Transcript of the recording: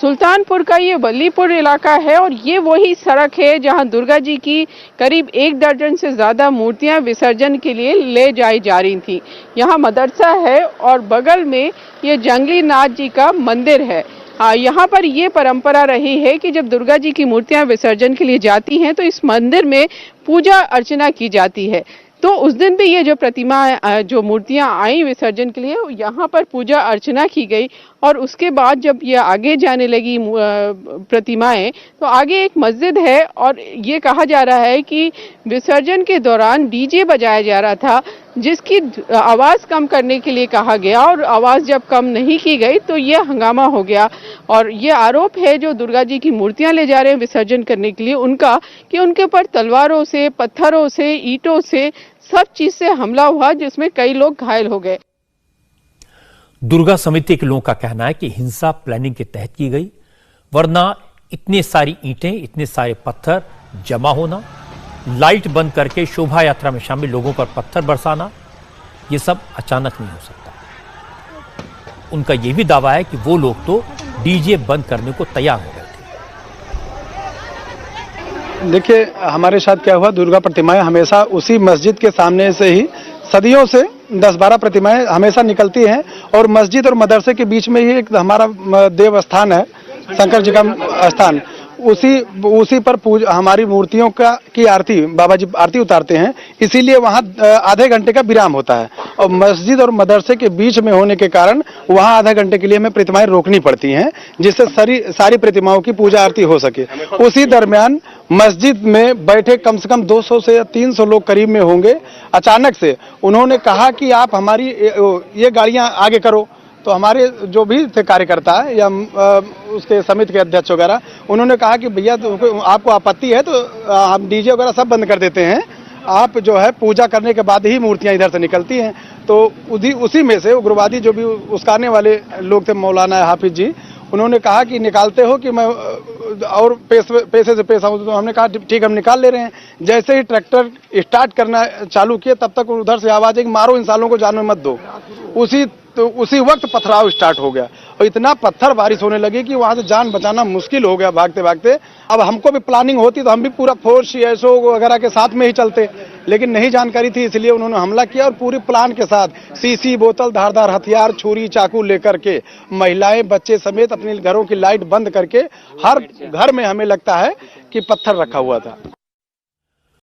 सुल्तानपुर का ये वल्लीपुर इलाका है और ये वही सड़क है जहां दुर्गा जी की करीब 1 दर्जन से ज़्यादा मूर्तियां विसर्जन के लिए ले जाई जा रही थी। यहाँ मदरसा है और बगल में ये जंगली नाथ जी का मंदिर है। यहाँ पर ये परंपरा रही है कि जब दुर्गा जी की मूर्तियां विसर्जन के लिए जाती हैं तो इस मंदिर में पूजा अर्चना की जाती है। तो उस दिन भी ये जो प्रतिमा जो मूर्तियां आई विसर्जन के लिए यहाँ पर पूजा अर्चना की गई और उसके बाद जब ये आगे जाने लगी प्रतिमाएं तो आगे एक मस्जिद है और ये कहा जा रहा है कि विसर्जन के दौरान डीजे बजाया जा रहा था जिसकी आवाज़ कम करने के लिए कहा गया और आवाज़ जब कम नहीं की गई तो ये हंगामा हो गया। और ये आरोप है जो दुर्गा जी की मूर्तियां ले जा रहे हैं विसर्जन करने के लिए उनका कि उनके ऊपर तलवारों से, पत्थरों से, ईंटों से, सब चीज से हमला हुआ जिसमें कई लोग घायल हो गए। दुर्गा समिति के लोगों का कहना है कि हिंसा प्लानिंग के तहत की गई, वरना इतने सारी ईंटें, इतने सारे पत्थर जमा होना, लाइट बंद करके शोभा यात्रा में शामिल लोगों पर पत्थर बरसाना, ये सब अचानक नहीं हो सकता। उनका यह भी दावा है कि वो लोग तो डीजे बंद करने को तैयार हो गए थे। देखिए, हमारे साथ क्या हुआ, दुर्गा प्रतिमाएं हमेशा उसी मस्जिद के सामने से ही सदियों से 10-12 प्रतिमाएं हमेशा निकलती हैं और मस्जिद और मदरसे के बीच में ही एक हमारा देव स्थान है, शंकर जी का स्थान। उसी पर हमारी मूर्तियों की आरती, बाबा जी आरती उतारते हैं, इसीलिए वहाँ आधे घंटे का विराम होता है और मस्जिद और मदरसे के बीच में होने के कारण वहाँ आधे घंटे के लिए हमें प्रतिमाएं रोकनी पड़ती हैं जिससे सारी प्रतिमाओं की पूजा आरती हो सके। उसी दरमियान मस्जिद में बैठे कम से कम 200 से या 300 लोग करीब में होंगे। अचानक से उन्होंने कहा कि आप हमारी ये गाड़ियां आगे करो। तो हमारे जो भी थे कार्यकर्ता या उसके समिति के अध्यक्ष वगैरह, उन्होंने कहा कि भैया आपको आपत्ति है तो हम डीजे वगैरह सब बंद कर देते हैं, आप जो है पूजा करने के बाद ही मूर्तियां इधर से निकलती हैं। तो उसी में से उग्रवादी जो भी उसकाने वाले लोग थे, मौलाना हाफिज जी, उन्होंने कहा कि निकालते हो कि मैं और पैसे से पैसा हूँ। तो हमने कहा ठीक, हम निकाल ले रहे हैं। जैसे ही ट्रैक्टर स्टार्ट करना चालू किए तब तक उधर से आवाज है कि मारो इन सालों को, जान में मत दो। उसी वक्त पथराव स्टार्ट हो गया और इतना पत्थर बारिश होने लगी कि वहां से जान बचाना मुश्किल हो गया भागते भागते। अब हमको भी प्लानिंग होती तो हम भी पूरा फोर्स सीएसओ वगैरह के साथ में ही चलते, लेकिन नहीं जानकारी थी, इसलिए उन्होंने हमला किया और पूरे प्लान के साथ सीसी बोतल, धारदार हथियार, छुरी, चाकू लेकर के महिलाएं, बच्चे समेत अपने घरों की लाइट बंद करके हर घर में हमें लगता है कि पत्थर रखा हुआ था।